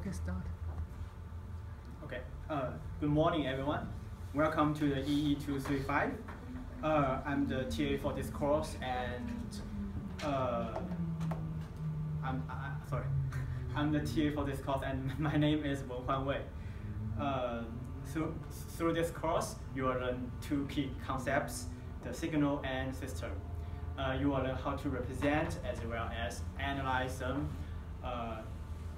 Okay, start. Okay. Good morning, everyone. Welcome to the EN105. I'm the TA for this course, and I'm the TA for this course, and my name is Wenhuan Wei. Through this course, you will learn two key concepts: the signal and system. You will learn how to represent as well as analyze them.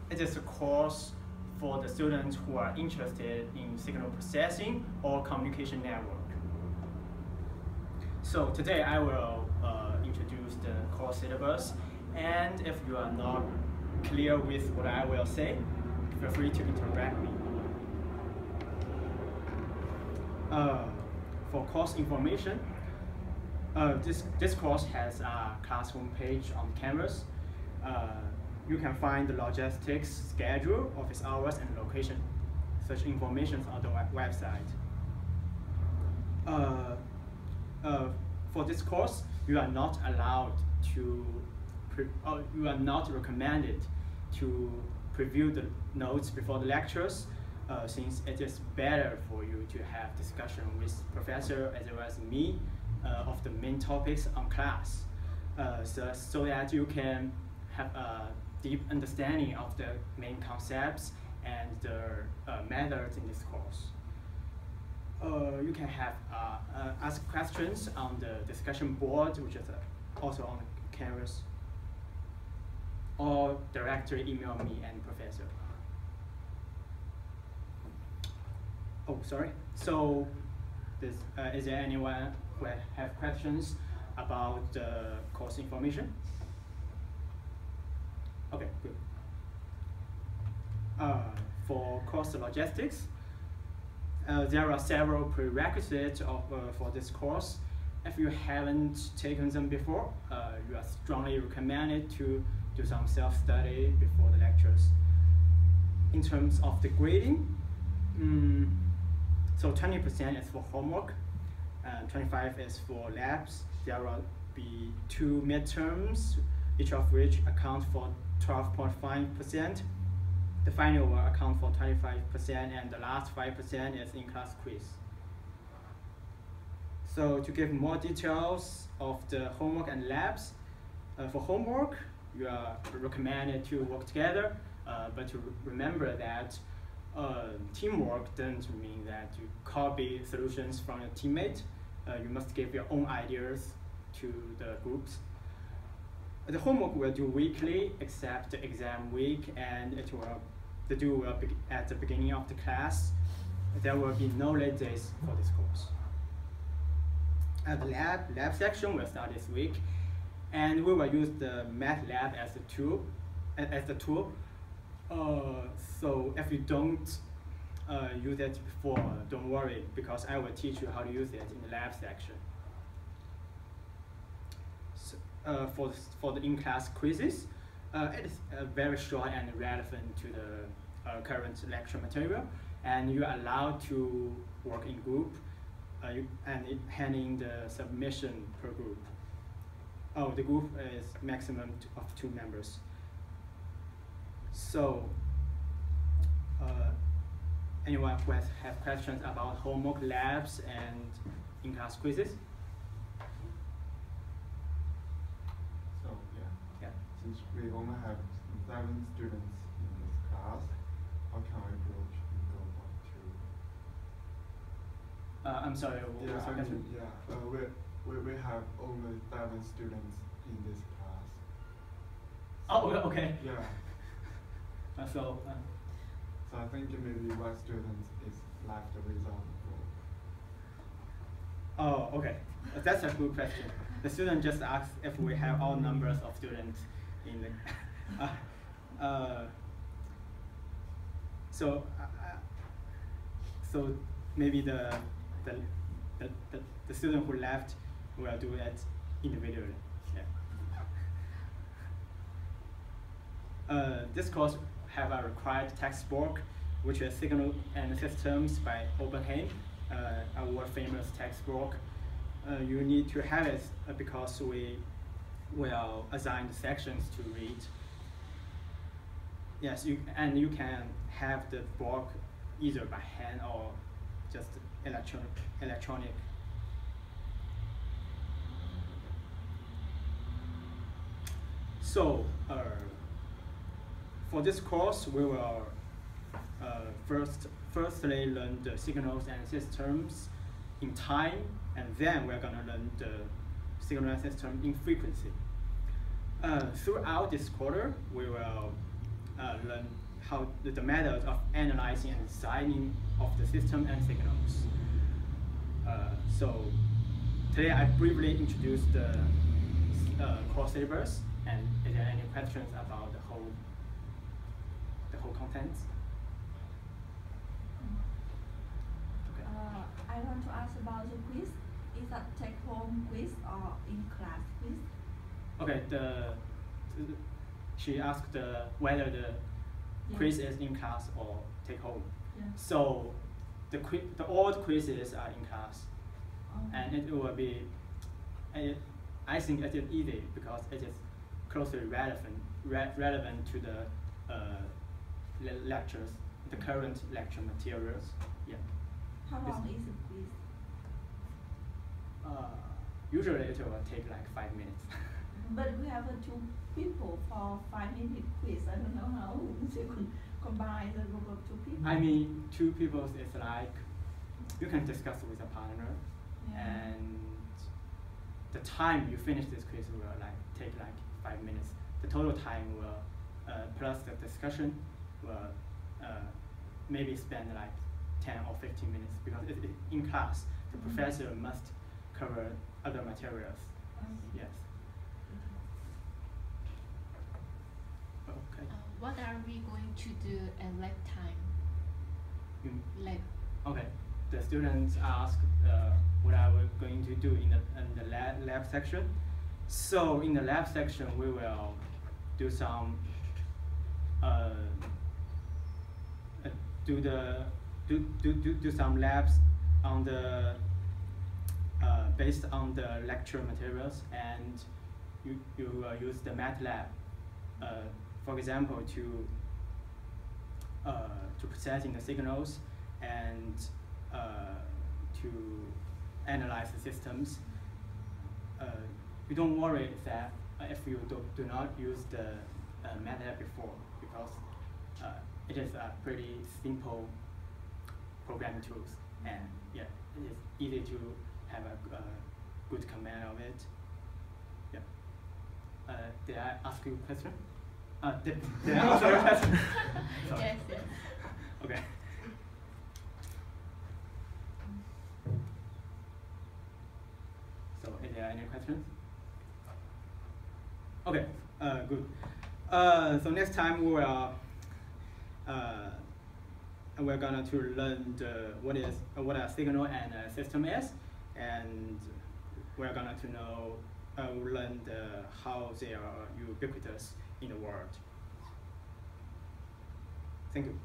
It is a course for the students who are interested in signal processing or communication network. So today I will introduce the course syllabus, and if you are not clear with what I will say, feel free to interrupt me. For course information, this course has a classroom page on Canvas. You can find the logistics, schedule, office hours, and location. Such information on the website. For this course, you are not allowed to, you are not recommended to preview the notes before the lectures, since it is better for you to have discussion with professor as well as me of the main topics on class, so that you can have a deep understanding of the main concepts and the methods in this course. You can have ask questions on the discussion board, which is also on the Canvas, or directly email me and professor. Oh, sorry. So, is there anyone who have questions about the course information? Okay, good. For course logistics, there are several prerequisites for this course. If you haven't taken them before, you are strongly recommended to do some self-study before the lectures. In terms of the grading, so 20% is for homework, 25% is for labs. There will be 2 midterms, each of which account for 12.5%. The final will account for 25%, and the last 5% is in-class quiz. So to give more details of the homework and labs, for homework, you are recommended to work together, but to remember that teamwork doesn't mean that you copy solutions from your teammate. You must give your own ideas to the groups. The homework will do weekly, except the exam week, and the due will be at the beginning of the class. There will be no late days for this course. The lab section will start this week, and we will use the math lab as the tool. So if you don't use it before, don't worry, because I will teach you how to use it in the lab section. For the in-class quizzes, it is very short and relevant to the current lecture material, and you are allowed to work in group, and handing the submission per group. Oh, the group is maximum of 2 members. So, anyone who have questions about homework, labs, and in-class quizzes? Since we only have 7 students in this class, how can I approach in Group 1, 2? I'm sorry. We have only 7 students in this class. Oh, okay. Yeah. So I think maybe 1 student is left without group. Oh, okay. That's a good question. The student just asked if we have all numbers of students in the so maybe the student who left will do it individually. Yeah. This course have a required textbook, which is Signal and Systems by Oppenheim, a world famous textbook. You need to have it because we will assign the sections to read. Yes, and you can have the block either by hand or just electronic. So for this course, we will firstly learn the signals and systems in time, and then we're gonna learn the signal and system in frequency. Throughout this quarter, we will learn how the methods of analyzing and designing of the system and signals. So today I briefly introduced the course syllabus, and is there any questions about the whole contents? Okay. I want to ask about the quiz. Is that take-home quiz or in-class quiz? Okay, she asked whether the quiz is in class or take home. Yeah. So the old quizzes are in class, and it will be. I think it is easy because it is closely relevant to the lectures, the current lecture materials. Yeah. How long is the quiz? Usually it will take like 5 minutes. But we have 2 people for 5-minute quiz. I don't know how they could combine the group of 2 people. I mean, 2 people is like, you can discuss with a partner, and the time you finish this quiz will take 5 minutes. The total time will, plus the discussion, will maybe spend 10 or 15 minutes, because in class, the professor must cover other materials. Yes. Okay. What are we going to do at lab time? Okay. The students ask what are we going to do in the lab section. So in the lab section, we will do some do some labs on the based on the lecture materials, and you will use the MATLAB, for example, to processing the signals and to analyze the systems. You don't worry that if you do not use the MATLAB before, because it is a pretty simple programming tools, and yeah, it is easy to have a good command of it. Yeah. Did I ask you a question? Did I answer your question? Yes, yes. Okay. So, is there any questions? Okay, good. So next time we will we're gonna to learn what a signal and a system is, and we're gonna to learn how they are ubiquitous in the world. Thank you.